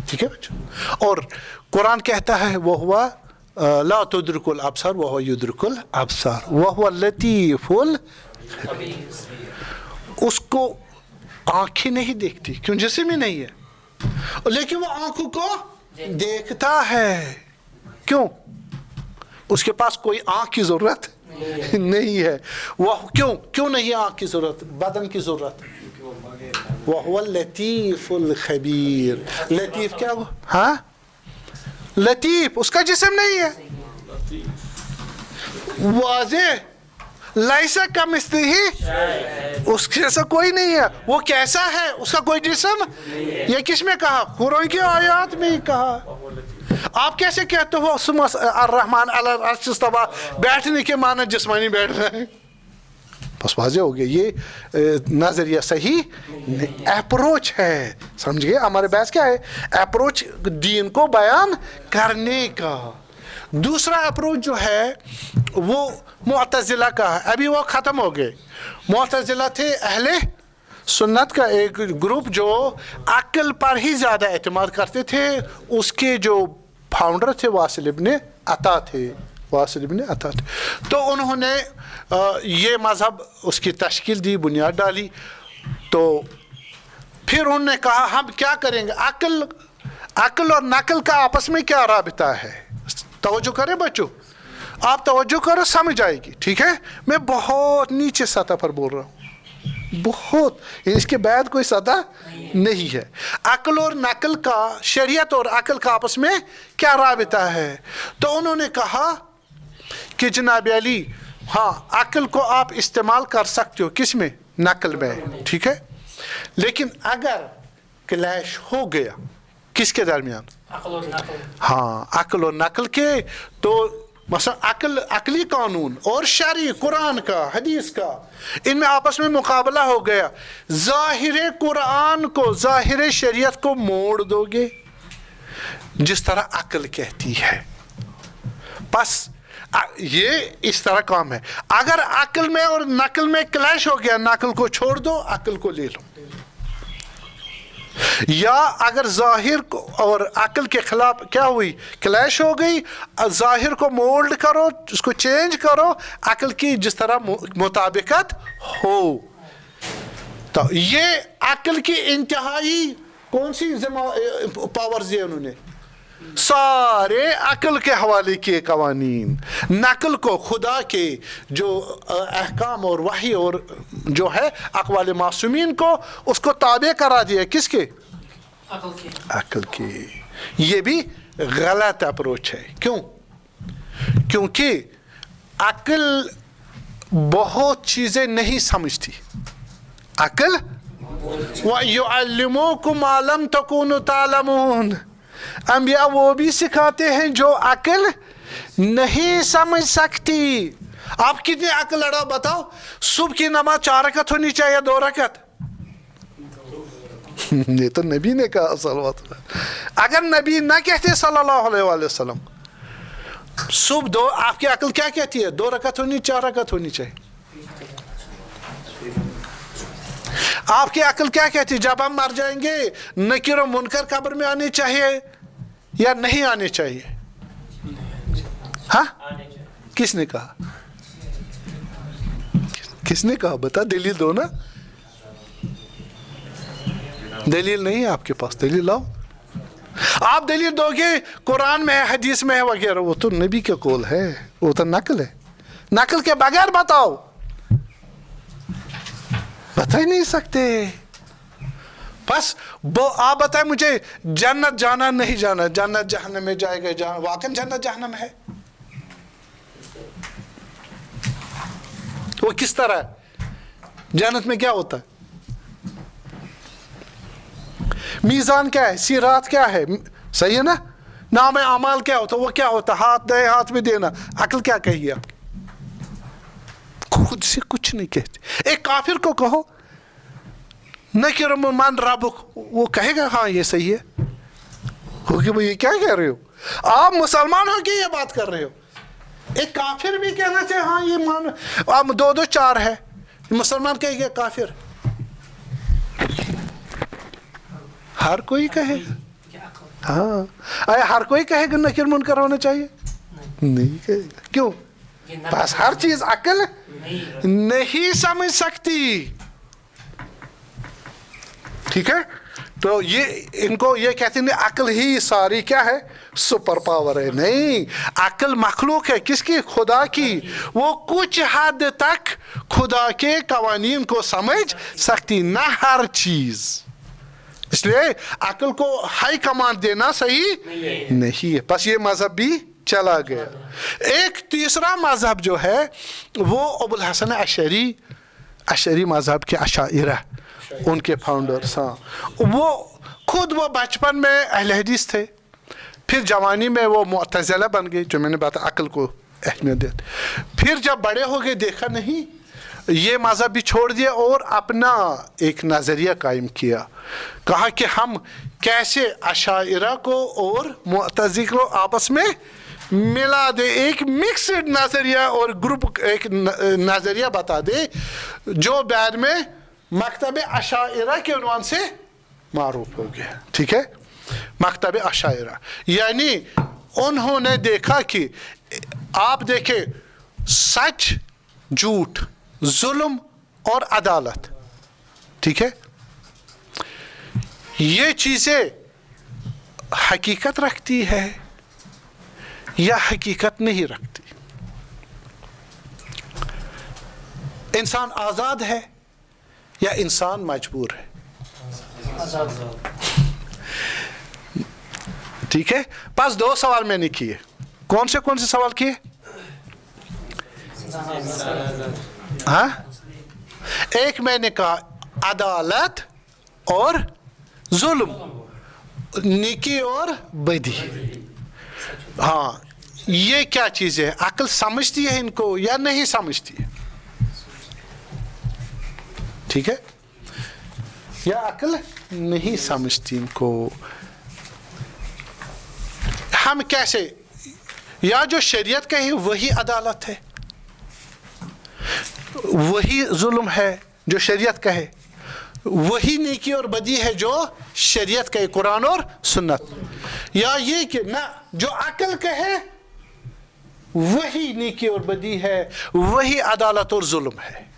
ठीक है बच्चों। और कुरान कहता है वो हुआ ला तुद्रिकुल अब्सार व हुवा युद्रिकुल अब्सार व हुवा लतीफुल खबीर, उसको आंखें नहीं देखती, क्यों? जिस्म ही नहीं है, लेकिन वो आंखों को देखता है, क्यों? उसके पास कोई आंख की जरूरत नहीं है। वह क्यों नहीं है आंख की जरूरत, बदन की जरूरत? वह हुवा लतीफुल खबीर, लतीफ क्या हुआ? हाँ, लतीफ, उसका जिस्म नहीं है, वाज़ेह, लैसा कमिस्लिही, उसके जैसा कोई नहीं है। वो कैसा है? उसका कोई जिस्म, ये किस में कहा? कुरान की आयत में ही कहा। आप कैसे कहते हो अर्रहमान अलल अर्श इस्तवा, बैठने के माना जिस्मानी बैठ रहे हैं? बस वाज़ेह हो गया, ये नज़रिया सही अप्रोच है, समझ गए? हमारे पास क्या है? अप्रोच दीन को बयान करने का। दूसरा अप्रोच जो है वो मुअतज़िला का है, अभी वो ख़त्म हो गए। मुअतज़िला थे अहले सुन्नत का एक ग्रुप जो अक्ल पर ही ज़्यादा एतमाद करते थे। उसके जो फाउंडर थे वासिल इब्न अता थे, वासिल इब्न अता। तो उन्होंने ये मज़हब उसकी तश्कील दी, बुनियाद डाली। तो फिर उन्होंने कहा हम क्या करेंगे, अक्ल और नकल का आपस में क्या राबिता है। तवज्जो करें बच्चों, आप तवज्जो करो, समझ आएगी, ठीक है। मैं बहुत नीचे सतह पर बोल रहा हूँ, बहुत, इसके बाद कोई सतह नहीं है। अक्ल और नकल का, शरीयत और अक्ल का आपस में क्या राबिता है। तो उन्होंने कहा कि जनाब अली, हाँ अक्ल को आप इस्तेमाल कर सकते हो, किस में, नकल में, ठीक है। लेकिन अगर क्लैश हो गया किसके दरमियान, हाँ अक्ल और नकल के, तो मसलन अकली कानून और शरई कुरान का, हदीस का, इनमें आपस में मुकाबला हो गया, ज़ाहिर कुरान को, ज़ाहिर शरीयत को मोड़ दोगे जिस तरह अक्ल कहती है। बस ये इस तरह काम है। अगर अक्ल में और नकल में क्लैश हो गया, नकल को छोड़ दो, अक्ल को ले लो। या अगर जाहिर और अक्ल के खिलाफ क्या हुई, क्लैश हो गई, जाहिर को मोल्ड करो, उसको चेंज करो अक्ल की जिस तरह मुताबिकत हो। तो ये अक्ल की इंतहाई कौन सी पावर्स दिए उन्होंने, सारे अक्ल के हवाले किए कवानीन। नकल को खुदा के जो अहकाम और वही और जो है अक़वाल मासूमीन को, उसको ताबे करा दिया, किसके, अक्ल की। ये भी गलत अप्रोच है। क्यों, क्योंकि अक्ल बहुत चीज़ें नहीं समझती। अक्ल वयुअल्लिमुकुम मा लम तकुनु तालमून, अंबिया वो भी सिखाते हैं जो अक्ल नहीं समझ सकती। आप कितनी अक्ल लड़ा बताओ, सुबह की नमाज 4 रकअत होनी चाहिए, 2 रकअत। ये तो नबी ने कहा सल्लल्लाहु, अगर नबी ना कहते सल्लल्लाहु अलैहि वसल्लम, सुबह 2, आपकी अक्ल क्या कहती है, 2 रकअत होनी, 4 रकअत होनी चाहिए। आपकी अक्ल क्या कहती है, जब हम मर जाएंगे नकीर और मुनकर कब्र में आने चाहिए या नहीं आने चाहिए। हाँ, किसने कहा, किसने कहा, बता, दलील दो ना। दलील नहीं है आपके पास, दलील लाओ। आप दलील दोगे कुरान में है, हदीस में है वगैरह, वो तो नबी का कौल है, वो तो नकल है। नकल के बगैर बताओ, बता ही नहीं सकते। बस आप बताए मुझे जन्नत जाना नहीं जाना, जन्नत जहन्नम में जाएगा, जाना वाकई जन्नत जहन्नम है, वो किस तरह, जन्नत में क्या होता है, मीज़ान क्या है, सिरात क्या है, सही है ना, नाम अमाल क्या होता है, वो क्या होता है, हाथ दे हाथ में देना। अक्ल क्या कही आपकी, खुद से कुछ नहीं कहते। एक काफिर को कहो नकीर मान रब्बुक, वो कहेगा हाँ ये सही है, क्योंकि भाई ये क्या कह रहे हो, आप मुसलमान हो के ये बात कर रहे हो। एक काफिर भी कहना चाहिए हाँ ये मान, आप 2 2 4 है, मुसलमान कहेगा काफिर, हर कोई कहेगा, हाँ अरे हर कोई कहेगा नकीर मुनकर होना चाहिए, नहीं कहेगा। क्यों, बस हर चीज अक्ल नहीं समझ सकती, ठीक है। तो ये इनको ये कहते हैं अक्ल ही सारी क्या है, सुपर पावर है। नहीं, अक्ल मखलूक है, किसकी, खुदा की। वो कुछ हद तक खुदा के कवानीन को समझ सकती, ना हर चीज। इसलिए अक्ल को हाई कमांड देना सही नहीं है। बस ये मजहब भी चला गया। एक तीसरा मजहब जो है वो अबुल हसन अशरी मजहब के अशाइरा, उनके फाउंडर्स, हाँ, वो बचपन में अहले हदीस थे, फिर जवानी में वो मुअतज़िला बन गए, जो मैंने बताया अक्ल को अहमियत देते। फिर जब बड़े हो गए देखा नहीं, ये मज़हब भी छोड़ दिया और अपना एक नज़रिया कायम किया। कहा कि हम कैसे अशाइरा को और मुअतज़िला को आपस में मिला दे, एक मिक्सड नज़रिया और ग्रुप एक नज़रिया बता दे, जो बाद में मकतब अशाइरा के उन्वान से मारूफ हो गया। ठीक है, मकतब अशाइरा, यानी उन्होंने देखा कि आप देखें सच, झूठ, जुल्म और अदालत, ठीक है, ये चीजें हकीकत रखती है या हकीकत नहीं रखती? इंसान आजाद है या इंसान मजबूर है? ठीक है, बस 2 सवाल मैंने किए। कौन से सवाल किए? हाँ, एक मैंने कहा अदालत और जुल्म, नेकी और बदी। हाँ, ये क्या चीज है? अक्ल समझती है इनको या नहीं समझती है? ठीक है, या अक्ल नहीं समझती इनको? हम कैसे, या जो शरीयत कहे वही अदालत है, वही जुल्म है जो शरीयत कहे, वही नेकी और बदी है जो शरीयत कहे, कुरान और सुन्नत, या ये कि ना जो अक्ल कहे वही नेकी और बदी है, वही अदालत और जुल्म है?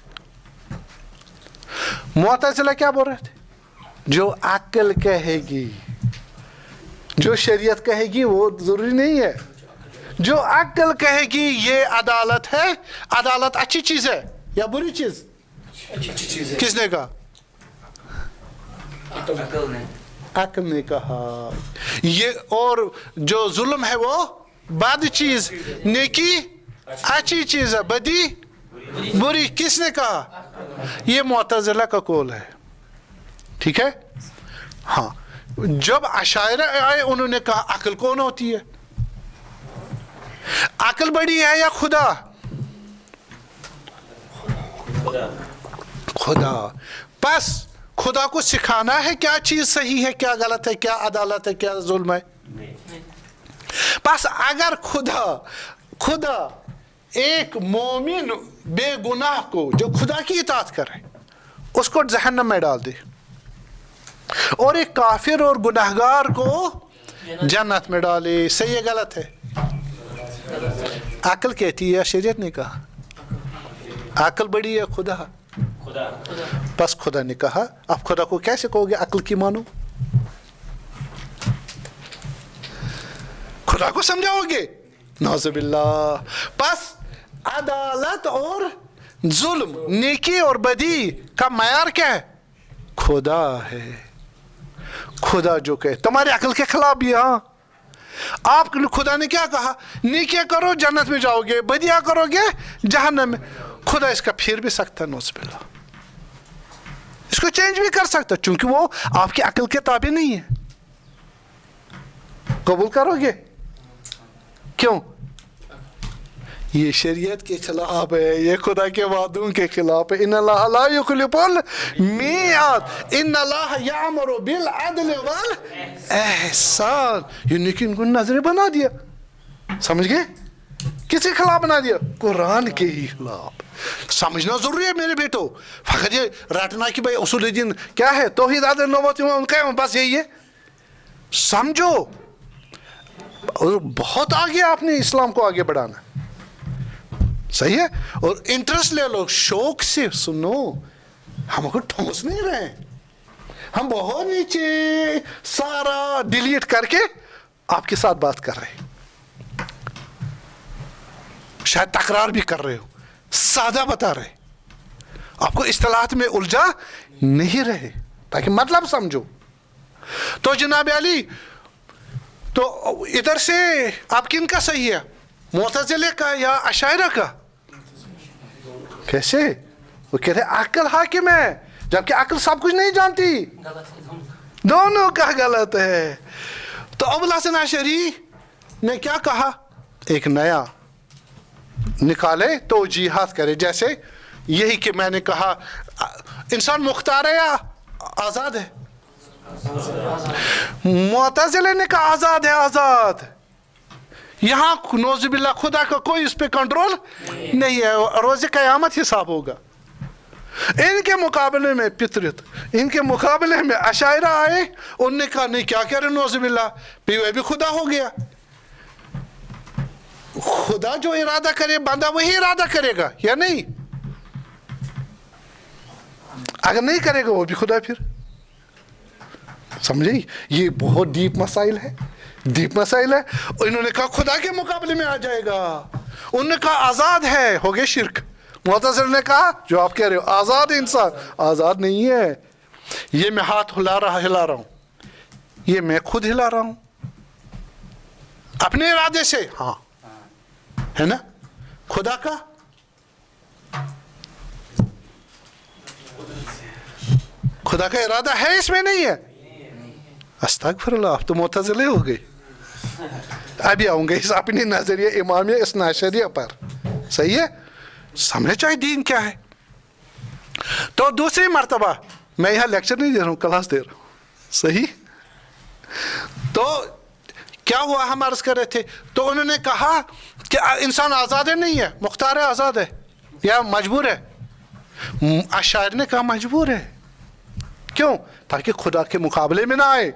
मुअतज़िला क्या बोल रहे थे? जो अक्ल कहेगी, जो शरीयत कहेगी वो जरूरी नहीं है। जो अक्ल कहेगी ये अदालत है, अदालत अच्छी चीज है या बुरी चीज? अच्छी चीज है। किसने कहा? अक्ल ने कहा। ये और जो जुल्म है वो बद चीज, नेकी अच्छी चीज है, बदी बुरी। किसने कहा? ये मुअतज़िला का कौल है, ठीक है। हाँ, जब अशायरा आए उन्होंने कहा अक्ल कौन होती है? अक्ल बड़ी है या खुदा? खुदा। बस खुदा को सिखाना है क्या चीज सही है, क्या गलत है, क्या अदालत है, क्या जुल्म है। बस अगर खुदा एक मोमिन बेगुनाह को जो खुदा की इताअत करे उसको जहन्नम में डाल दे, और एक काफिर और गुनाहगार को जन्नत में डाले, सही है गलत है? अक्ल कहती है या शरीयत ने कहा? अक्ल बड़ी है खुदा? बस खुदा ने कहा। अब खुदा को कैसे कहोगे अक्ल की मानो? खुदा को समझाओगे? नाज़ुबिल्लाह। बस अदालत और जुल्म, नेकी और बदी का मयार क्या है? खुदा है। खुदा जो कहे, तुम्हारी अक्ल के खिलाफ भी। हाँ, आप खुदा ने क्या कहा? नेकियां करो जन्नत में जाओगे, बदिया करोगे जहन्नम में। खुदा इसका फिर भी सकता है, नाज़ुबिल्लाह, इसको चेंज भी कर सकता, क्योंकि वो आपकी अक्ल के ताबे नहीं है। कबूल करोगे? क्यों? ये शरीयत के खिलाफ है, ये खुदा के वादों के खिलाफ है। इन्नल्लाह ला युखलिफुल मिआद, इन्नल्लाह यामुरु बिल अदल वल एहसान। ये नेकी को नजर बना दिया, समझ गए? किसके खिलाफ बना दिया? कुरान के ही खिलाफ। समझना जरूरी है मेरे बेटो। फकत ये रटना कि भाई उसूल दीन क्या है, तौहीद अदल नबूवत उनका, बस यही है। समझो, और बहुत आगे आपने इस्लाम को आगे बढ़ाना, सही है। और इंटरेस्ट ले लो, शौक से सुनो, हमको ठोस नहीं रहे, हम बहुत नीचे सारा डिलीट करके आपके साथ बात कर रहे हैं, शायद तकरार भी कर रहे हो, सादा बता रहे, आपको इस्तिलाहात में उलझा नहीं रहे, ताकि मतलब समझो। तो जनाब अली, तो इधर से आप किन का सही है, मुअतज़िले का या अशायरा का? कैसे? वो कहते हैं अक्ल हाकिम है, जबकि अक्ल सब कुछ नहीं जानती। दोनों का गलत है। तो अबुल हसन अशरी ने क्या कहा? एक नया निकाले तो जिहाद करे, जैसे यही कि मैंने कहा इंसान मुख्तार है या आजाद है? मुअतज़िले ने कहा आजाद है, आजाद। यहाँ नौज़ुबिल्लाह खुदा का कोई उस पर कंट्रोल नहीं है, रोज़े क़यामत हिसाब होगा। इनके मुकाबले में फितरत, इनके मुकाबले में अशायरा आए, उनने कहा नहीं क्या कह रहे नौज़ुबिल्लाह, भी वह भी खुदा हो गया। खुदा जो इरादा करे बंदा वही इरादा करेगा या नहीं? अगर नहीं करेगा वो भी खुदा फिर, समझे? ये बहुत डीप मसाइल है, डीप मसाइल है। और इन्होंने कहा खुदा के मुकाबले में आ जाएगा, उन्होंने कहा आज़ाद है, हो गया शिरक। मुअतज़िला ने कहा जो आप कह रहे हो आज़ाद इंसान, आज़ाद नहीं है। ये मैं हाथ हिला रहा हूँ, ये मैं खुद हिला रहा हूँ अपने इरादे से, हाँ है ना? खुदा का खुदा का इरादा है इसमें नहीं है? अस्तगफिरुल्लाह, आप तो मुअतज़िले हो गए। अभी आऊंगे इस अपने नजरिए इमामिया इस्ना अशरिया पर, सही है? समझ चाहिए दीन क्या है। तो दूसरी मर्तबा, मैं यहाँ लेक्चर नहीं दे रहा हूँ, क्लास दे रहा हूँ, सही? तो क्या हुआ, हम अर्ज कर रहे थे, तो उन्होंने कहा कि इंसान आज़ाद है, नहीं है, मुख्तार है, आज़ाद है या मजबूर है? अशायर ने कहा मजबूर है। क्यों? ताकि खुदा के मुकाबले में ना आए,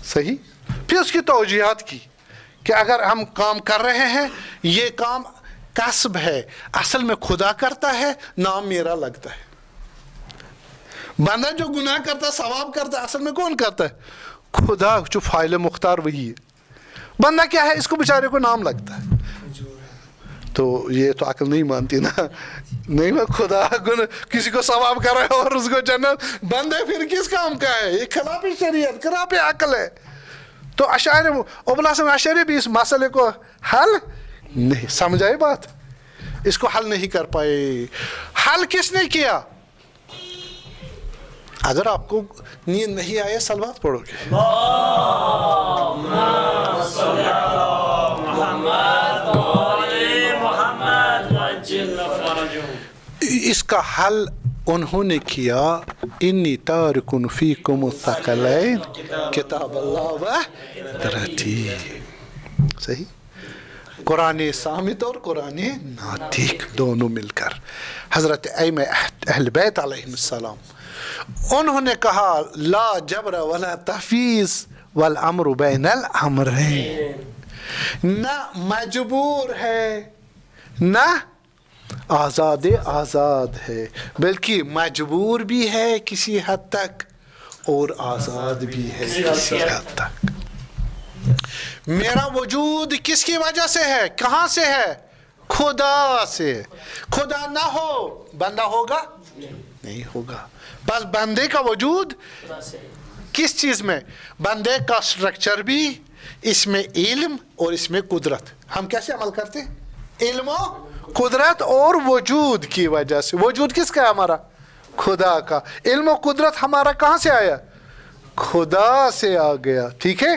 सही? फिर उसकी तौजीहात की कि अगर हम काम कर रहे हैं, ये काम कसब है, असल में खुदा करता है, नाम मेरा लगता है। बंदा जो गुनाह करता, सवाब करता, असल में कौन करता है? खुदा, जो फाइल मुख्तार वही है। बंदा क्या है, इसको बेचारे को नाम लगता है। तो ये तो अक्ल नहीं मानती ना, नहीं मैं खुदा किसी को सवाब कर रहा है और उसको जन्नत, बंदा फिर किस काम का है? ये खिलाफ शरीयत, खिलाफ अक्ल है। तो अशायर अशरी भी इस मसले को हल नहीं समझाए, बात इसको हल नहीं कर पाए। हल किसने किया? अगर आपको नींद नहीं आए सलवात पढ़ोगे, इसका हल उन्होंने किया, इन्नी तारिकुन फीकुम थक़लैन किताब अल्लाह व तरतीब, सही? कुरान सामित और कुरान नातिक दोनों मिलकर हजरत अइम्मा अहल बैत अलैहिस्सलाम, उन्होंने कहा ला जबर वला तहफीज वल अम्रु बैनल अमरैन, ना मजबूर है ना आज़ाद है, बल्कि मजबूर भी है किसी हद तक और आज़ाद भी है किसी हद तक। मेरा वजूद किसकी वजह से है, कहाँ से है? खुदा से। खुदा ना हो बंदा होगा नहीं होगा। बस बंदे का वजूद किस चीज में? बंदे का स्ट्रक्चर भी, इसमें इल्म और इसमें कुदरत। हम कैसे अमल करते हैं? इल्म, कुदरत और वजूद की वजह से। वजूद किसका है? हमारा खुदा का। इल्म और कुदरत हमारा कहाँ से आया? खुदा से आ गया, ठीक है?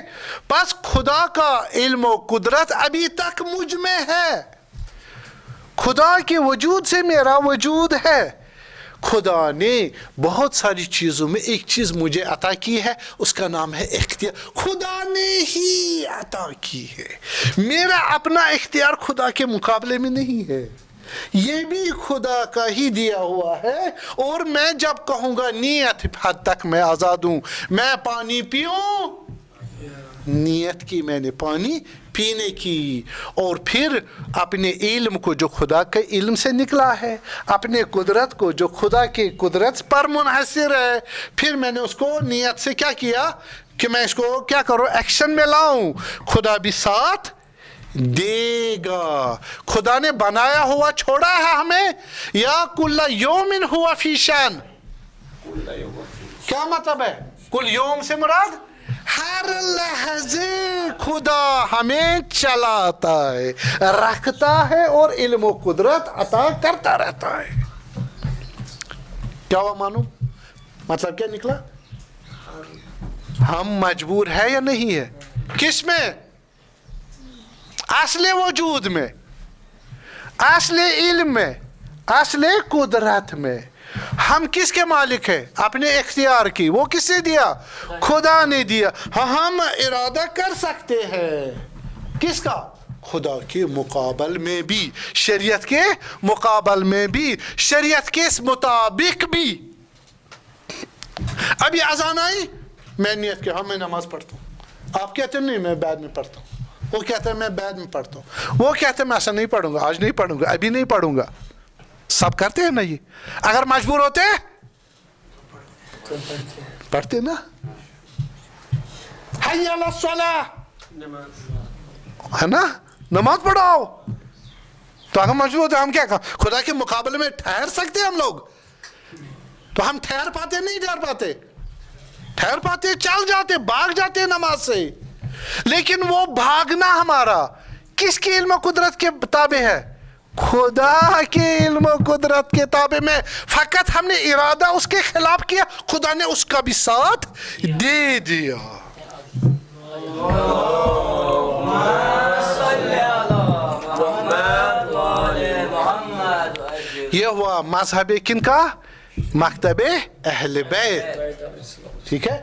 बस खुदा का इल्म और कुदरत अभी तक मुझ में है। खुदा के वजूद से मेरा वजूद है। खुदा ने बहुत सारी चीज़ों में एक चीज़ मुझे अता की है, उसका नाम है इख्तियार। खुदा ने ही अता की है, मेरा अपना इख्तियार खुदा के मुकाबले में नहीं है, ये भी खुदा का ही दिया हुआ है। और मैं जब कहूँगा नियत हद तक मैं आज़ाद हूँ, मैं पानी पीऊँ, नियत की मैंने पानी पीने की, और फिर अपने इल्म को जो खुदा के इल्म से निकला है, अपने कुदरत को जो खुदा के कुदरत पर मुनहसर है, फिर मैंने उसको नियत से क्या किया कि मैं इसको क्या करूँ, एक्शन में लाऊं। खुदा भी साथ देगा। खुदा ने बनाया हुआ छोड़ा है हमें, या कुल्ला यौमिन हुआ फी शान। क्या मतलब है? कुल यौम से मुराद हर लहजे खुदा हमें चलाता है, रखता है और इल्म व कुदरत अता करता रहता है। क्या हुआ मानो? मतलब क्या निकला? हम मजबूर है या नहीं है? किस में? असले वजूद में, असले इल्म में, असले कुदरत में। हम किसके मालिक हैं? अपने इख्तियार की। वो किसने दिया? खुदा ने दिया। हाँ, हम इरादा कर सकते हैं किसका? खुदा के मुकाबल में भी, शरीयत के मुकाबल में भी, शरीयत के मुताबिक भी। अभी अजान आई, मैं नियत किया हाँ मैं नमाज पढ़ता हूँ, आप कहते नहीं मैं बाद में पढ़ता हूँ, वो कहता है मैं बाद में पढ़ता हूँ, वो कहते हैं मैं ऐसा नहीं पढ़ूंगा, आज नहीं पढ़ूंगा, अभी नहीं पढ़ूंगा। सब करते हैं ना ये? अगर मजबूर होते पढ़ते ना। हैया अला सलाह, है ना, नमाज पढ़ाओ। तो अगर मजबूर होते हम क्या कहा, खुदा के मुकाबले में ठहर सकते हम लोग? तो हम ठहर पाते नहीं, ठहर पाते, ठहर पाते, चल जाते, भाग जाते नमाज से। लेकिन वो भागना हमारा किसके इल्म कुदरत के ताबे है? खुदा के इल्म कुदरत के ताबे में। फकत हमने इरादा उसके खिलाफ किया, खुदा ने उसका भी साथ दे दिया। ये हुआ मजहब किनका? मकतब अहले बैत, ठीक है।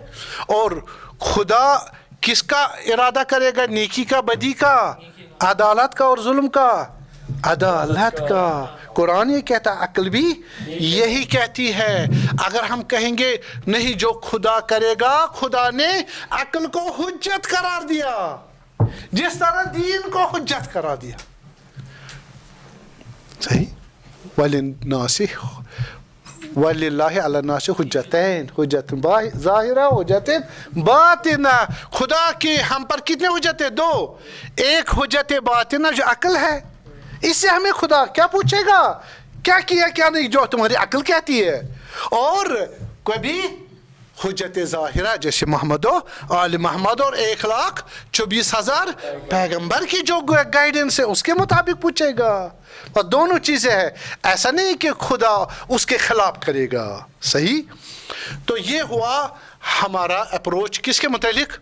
और खुदा किसका इरादा करेगा? नेकी का, बदी का, अदालत का और जुल्म का? अदालत का। कुरान ये कहता, अक्ल भी यही कहती है। अगर हम कहेंगे नहीं, जो खुदा करेगा, खुदा ने अक्ल को हुज्जत करार दिया, जिस तरह दीन को हुज्जत करार दिया। सही। वलिन्नासि वलिल्लाहि अला नासि हुज्जतैन, हुज्जतुन ज़ाहिरा, हुज्जतुन बातिना। खुदा की हम पर कितने हुज्जतें? दो। एक हुज्जत बातिना जो अक्ल है, इससे हमें खुदा क्या पूछेगा, क्या किया क्या नहीं, जो तुम्हारी अक्ल कहती है। और कभी हुज्जत ज़ाहिरा जैसे मोहम्मद आल मोहम्मद और 1,24,000 पैगंबर की जो गाइडेंस है उसके मुताबिक पूछेगा। और दोनों चीज़ें हैं, ऐसा नहीं कि खुदा उसके खिलाफ करेगा। सही। तो ये हुआ हमारा अप्रोच किसके मुतालिक?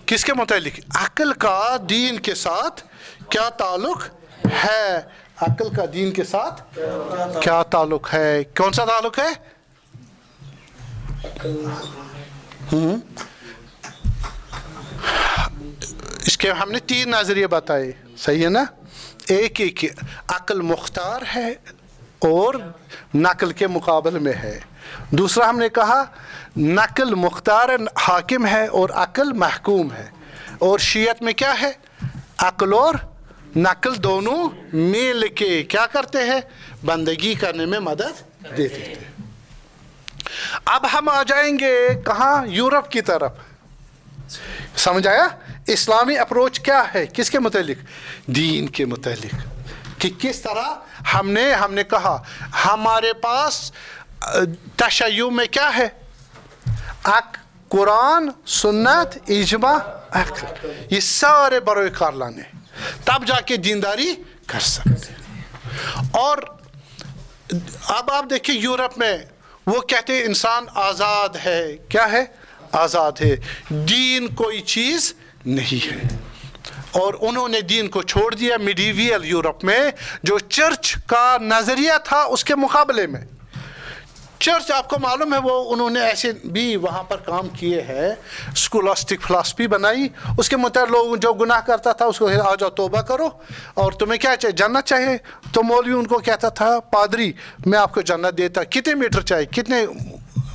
किसके मुतालिक? अक्ल का दीन के साथ क्या ताल्लुक है? अक्ल का दीन के साथ क्या ताल्लुक है? कौन सा ताल्लुक है? इसके हमने 3 नजरिए बताए, सही है ना। एक एक अक्ल मुख्तार है और नकल के मुकाबले में है। दूसरा हमने कहा नकल मुख्तार हाकिम है और अक्ल महकूम है। और शियत में क्या है? अक्ल और नकल दोनों मिल के क्या करते हैं? बंदगी करने में मदद देते हैं। अब हम आ जाएंगे कहाँ? यूरोप की तरफ। समझ आया? इस्लामी अप्रोच क्या है? किसके मुतालिक? दीन के मुतालिक। कि किस तरह हमने कहा हमारे पास तशय्युम में क्या है? कुरान, सुन्नत, इजमा, अक्ल, ये सारे बरोकार लाने, तब जाके दीनदारी कर सकते। और अब आप देखिए यूरोप में वो कहते हैं इंसान आज़ाद है। क्या है? आज़ाद है, दीन कोई चीज़ नहीं है। और उन्होंने दीन को छोड़ दिया। मिडीवियल यूरोप में जो चर्च का नज़रिया था उसके मुकाबले में, चर्च आपको मालूम है वो उन्होंने ऐसे भी वहाँ पर काम किए हैं, स्कूलास्टिक फिलासफी बनाई। उसके मुताबिक लोग जो गुनाह करता था उसको आ जाओ तौबा करो और तुम्हें क्या चाहिए? जन्नत चाहिए। तो मौलवी उनको कहता था, पादरी मैं आपको जन्नत देता, कितने मीटर चाहिए, कितने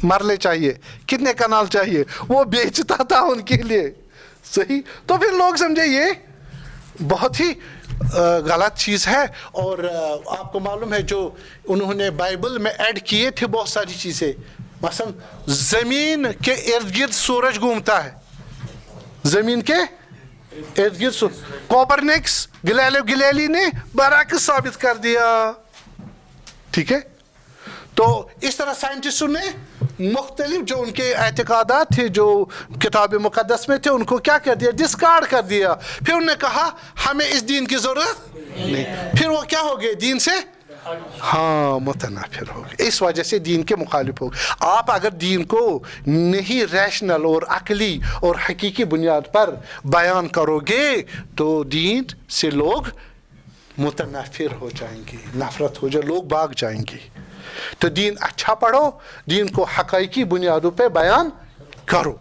मरले चाहिए, कितने कनाल चाहिए, वो बेचता था उनके लिए। सही। तो फिर लोग समझे ये बहुत ही गलत चीज़ है। और आपको मालूम है जो उन्होंने बाइबल में ऐड किए थे बहुत सारी चीज़ें, मसलन ज़मीन के इर्द गिर्द सूरज घूमता है, ज़मीन के इर्द गिर्द। कोपरनिकस, गैलीली ने बरअक्स साबित कर दिया। ठीक है। तो इस तरह साइंटिस्टों ने मुख्तलिफ जो उनके एतकादात थे जो किताब मुक़द्दस में थे उनको क्या कर दिया? डिस्कार्ड कर दिया। फिर उन्होंने कहा हमें इस दीन की ज़रूरत नहीं। फिर वो क्या हो गए? दीन से हाँ मुतनाफिर हो गए। इस वजह से दीन के मुखालिफ हो गए। आप अगर दीन को नहीं रैशनल और अकली और हकीकी बुनियाद पर बयान करोगे तो दीन से लोग मुतनाफिर हो जाएंगे, नफरत हो जाए, लोग भाग जाएंगे। तो दीन अच्छा पढ़ो, दीन को हकीकी बुनियादों पे बयान करो।